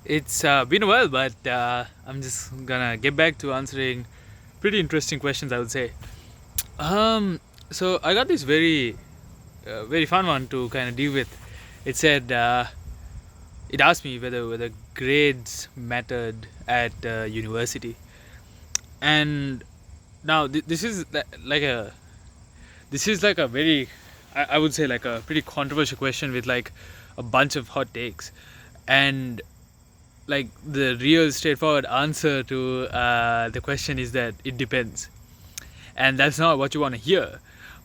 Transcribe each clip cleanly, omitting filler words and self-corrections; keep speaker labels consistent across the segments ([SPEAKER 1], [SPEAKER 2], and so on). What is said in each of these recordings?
[SPEAKER 1] It's been a while, but I'm just gonna get back to answering pretty interesting questions, I would say. Um, so I got this very fun one to kind of deal with. It said, it asked me whether grades mattered at university, and now this is like a very, I would say like a pretty controversial question with like a bunch of hot takes, and like the real straightforward answer to the question is that it depends, and that's not what you want to hear,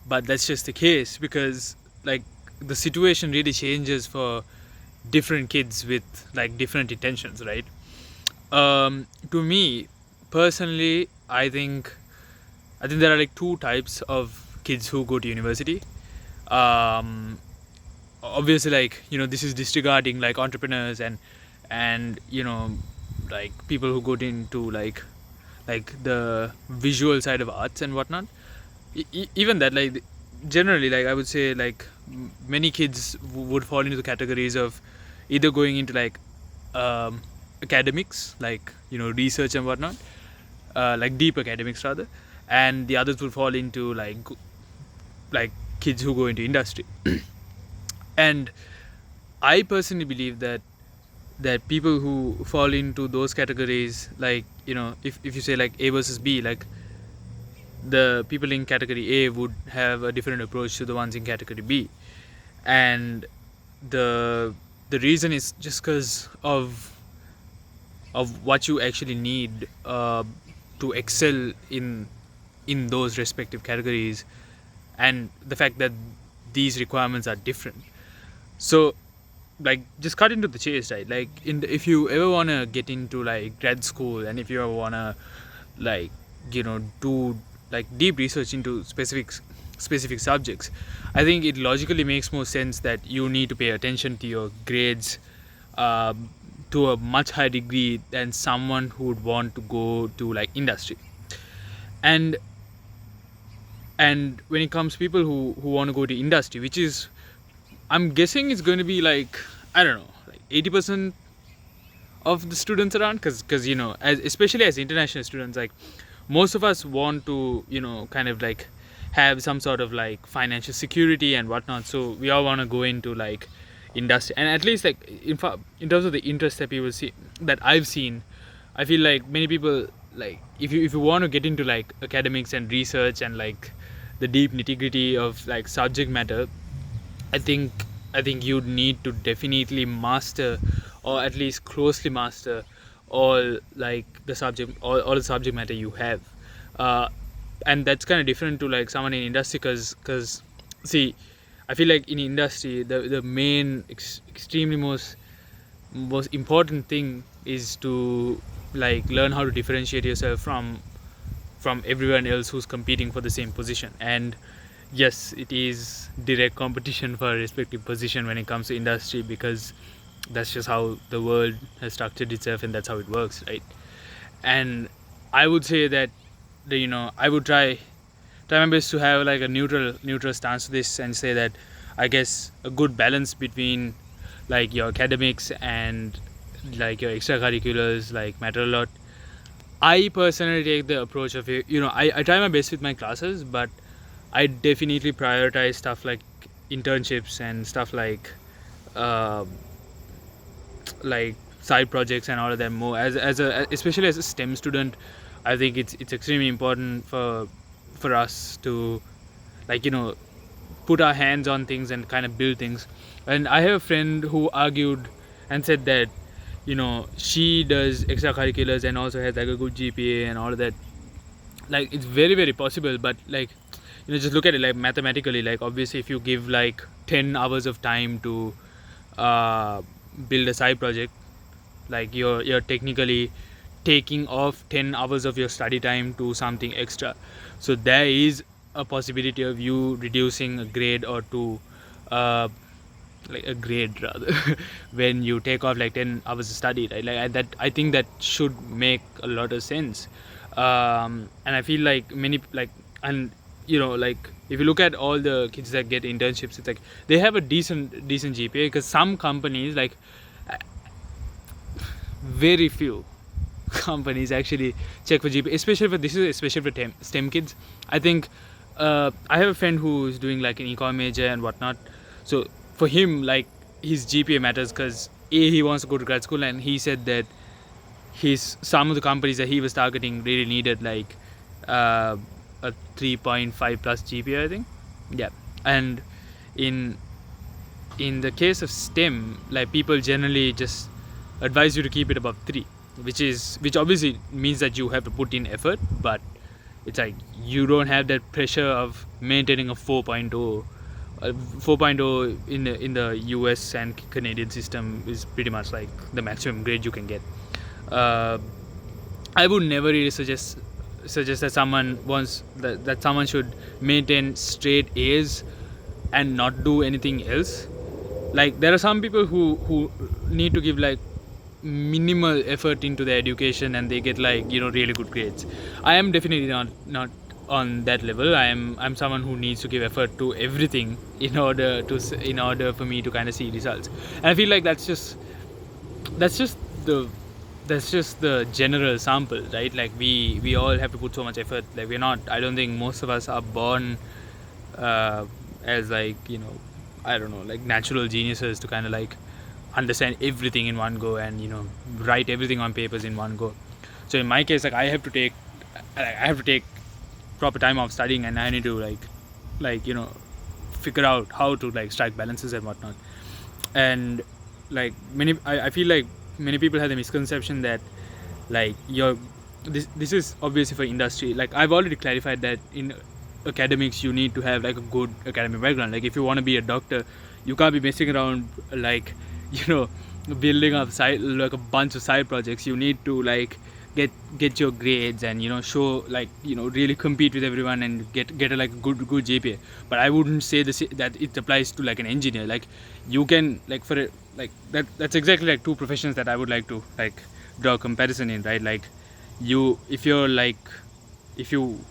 [SPEAKER 1] but that's just the case because like the situation really changes for different kids with like different intentions, right? To me personally, I think there are like two types of kids who go to university. um, Obviously, like, this is disregarding like entrepreneurs and like people who go into like the visual side of arts and whatnot. Even that, like, generally, like, I would say like many kids would fall into the categories of either going into like um, academics, like research and whatnot, like deep academics rather, and the others would fall into like kids who go into industry. And I personally believe that people who fall into those categories, like, if you say like A versus B, like the people in category A would have a different approach to the ones in category B. And the the reason is just because of what you actually need to excel in those respective categories, and the fact that these requirements are different. So, like, just cut into the chase, right? Like, if you ever want to get into like grad school, and if you ever want to like do like deep research into specific subjects, I think it logically makes more sense that you need to pay attention to your grades um, to a much higher degree than someone who would want to go to like industry. And and when it comes to people who want to go to industry, which is, I'm guessing, it's going to be like, I don't know, like 80% of the students around, because especially as international students, like most of us want to kind of like have some sort of like financial security and whatnot, so we all want to go into like industry. And at least, like, in terms of the interest that people see, that I've seen, I feel like many people, like, if you want to get into like academics and research and like the deep nitty gritty of like subject matter, I think I think you'd need to definitely master, or at least closely master, all the subject matter you have. uh, and that's kind of different to like someone in industry, because see, I feel like in industry, the main extremely most important thing is to like learn how to differentiate yourself from everyone else who's competing for the same position. And yes, it is direct competition for a respective position when it comes to industry, because that's just how the world has structured itself, and that's how it works, right? And I would say that I would try my best to have like a neutral stance to this, and say that I guess a good balance between like your academics and like your extracurriculars like matter a lot. I personally take the approach of, I try my best with my classes, but I definitely prioritize stuff like internships and stuff uh, like side projects and all of them more, as a, especially as a STEM student. I think it's extremely important for us to like put our hands on things and kind of build things. And I have a friend who argued and said that she does extracurriculars and also has like a good GPA and all of that. Like, it's very possible, but like, just look at it like mathematically. Like, obviously, if you give like 10 hours of time to uh, build a side project, like you're technically taking off 10 hours of your study time to something extra. So there is a possibility of you reducing a grade or two, uh, like a grade rather, when you take off like 10 hours of study, right? I think that should make a lot of sense. And I feel like many, like, and like, if you look at all the kids that get internships, it's like they have a decent GPA, because some companies, like, very few companies actually check for GPA, especially for STEM kids. I think I have a friend who's doing like an econ major and whatnot. So for him, like his GPA matters because he wants to go to grad school, and he said that some of the companies that he was targeting really needed like a 3.5 plus GPA, I think. Yeah, and in the case of STEM, like people generally just advise you to keep it above 3, which obviously means that you have to put in effort, but it's like you don't have that pressure of maintaining a 4.0. 4.0 in the US and Canadian system is pretty much like the maximum grade you can get. I would never really suggest that someone should maintain straight A's and not do anything else. Like there are some people who need to give like minimal effort into their education and they get like really good grades. I am definitely not on that level. I'm someone who needs to give effort to everything in order for me to kind of see results. And I feel like that's just the general sample, right? Like we all have to put so much effort. Like I don't think most of us are born as like I don't know, like natural geniuses to kind of like understand everything in one go and write everything on papers in one go. So in my case, like I have to take proper time off studying, and I need to like figure out how to like strike balances and whatnot. And like I feel like many people have the misconception that like this is obviously for industry. Like I've already clarified that in academics you need to have like a good academic background. Like if you want to be a doctor, you can't be messing around like building up like a bunch of side projects. You need to like get your grades and show like really compete with everyone and get a like good GPA. But I wouldn't say that it applies to like an engineer. Like you can like for it like that's exactly like two professions that I would like to like draw a comparison in, right? Like if you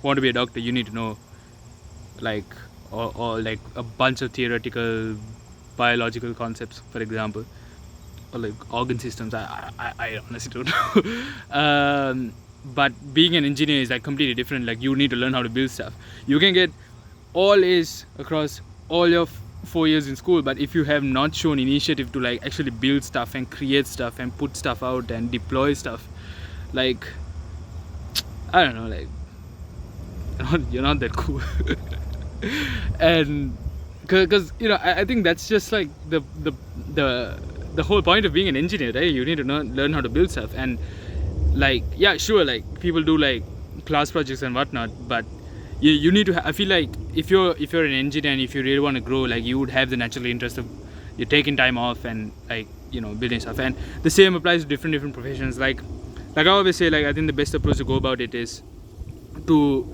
[SPEAKER 1] want to be a doctor, you need to know like or like a bunch of theoretical biological concepts, for example, or like organ systems. I honestly don't know. But being an engineer is like completely different. Like you need to learn how to build stuff. You can get all A's across all your 4 years in school, but if you have not shown initiative to like actually build stuff and create stuff and put stuff out and deploy stuff, like I don't know, like you're not that cool. And because I think that's just like the whole point of being an engineer, right? You need to learn how to build stuff. And like yeah, sure, like people do like class projects and whatnot, but you need to I feel like if you're an engineer and if you really want to grow, like you would have the natural interest of you're taking time off and like building stuff. And the same applies to different professions. Like I always say, like I think the best approach to go about it is to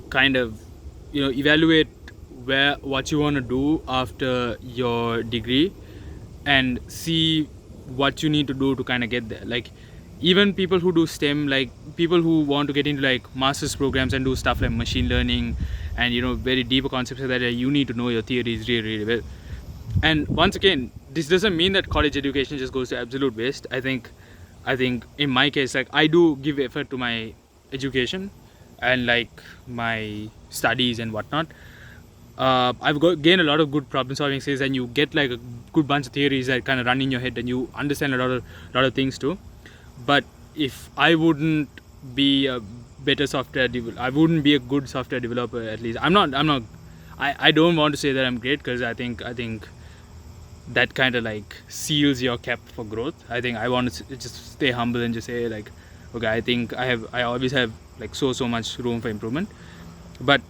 [SPEAKER 1] kind of evaluate what you want to do after your degree and see what you need to do to kind of get there. Like even people who do STEM, like people who want to get into like master's programs and do stuff like machine learning and very deeper concepts like that, you need to know your theories really well. And once again, this doesn't mean that college education just goes to absolute waste. I think in my case, like I do give effort to my education and like my studies and whatnot. I've gained a lot of good problem solving skills, and you get like a good bunch of theories that kind of run in your head, and you understand a lot of things too. But if I wouldn't be a better I wouldn't be a good software developer. At least I'm not. I don't want to say that I'm great, because I think that kind of like seals your cap for growth. I think I want to just stay humble and just say like, okay, I think I always have like so much room for improvement. But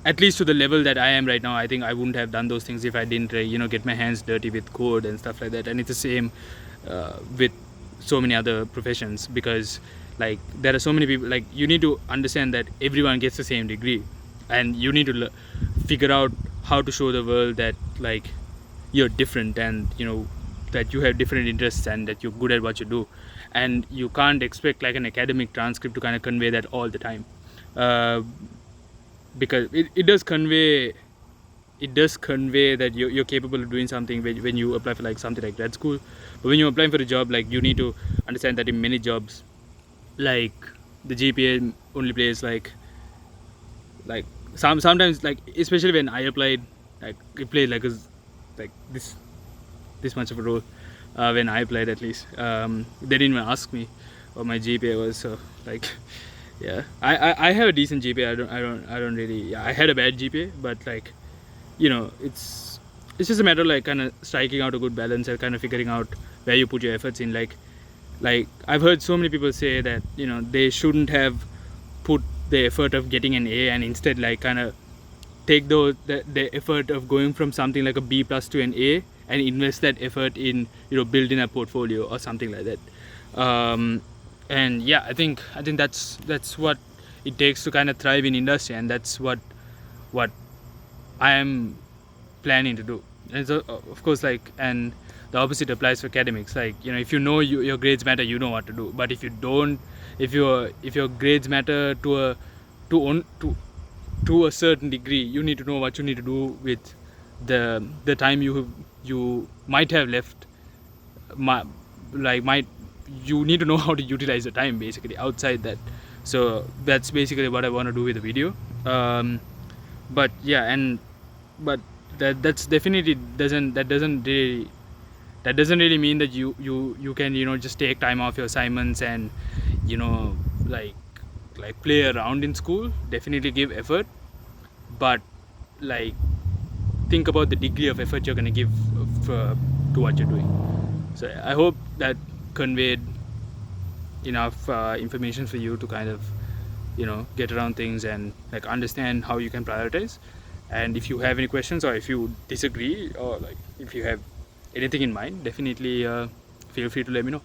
[SPEAKER 1] at least to the level that I am right now, I think I wouldn't have done those things if I didn't get my hands dirty with code and stuff like that. And it's the same with so many other professions, because like there are so many people. Like you need to understand that everyone gets the same degree, and you need to figure out how to show the world that like you're different, and that you have different interests, and that you're good at what you do. And you can't expect like an academic transcript to kind of convey that all the time, because it does convey it does convey that you're capable of doing something when you apply for like something like grad school. But when you're applying for a job, like you need to understand that in many jobs, like the GPA only plays like sometimes, like especially when I applied, like it played like like this much of a role when I applied, at least. They didn't even ask me what my GPA was, so like yeah, I have a decent GPA. I don't really, yeah, I had a bad GPA, but like, you know, it's just a matter of like kind of striking out a good balance and kind of figuring out where you put your efforts in. Like I've heard so many people say that, you know, they shouldn't have put the effort of getting an A and instead like kind of take the effort of going from something like a B plus to an A and invest that effort in, you know, building a portfolio or something like that. And yeah, I think that's what it takes to kind of thrive in industry, and that's what I am planning to do. And so of course, like, and the opposite applies for academics. Like, you know, if you know your grades matter, you know what to do. But if you don't, if your grades matter to a certain degree, you need to know what you need to do with the time you might have left. You need to know how to utilize the time basically outside that. So that's basically what I want to do with the video. But yeah, but that's definitely doesn't really mean that you can, you know, just take time off your assignments and, you know, like play around in school. Definitely give effort, but like think about the degree of effort you're going to give to what you're doing. So I hope that conveyed enough information for you to kind of, you know, get around things and like understand how you can prioritize. And if you have any questions, or if you disagree, or like if you have anything in mind, definitely feel free to let me know.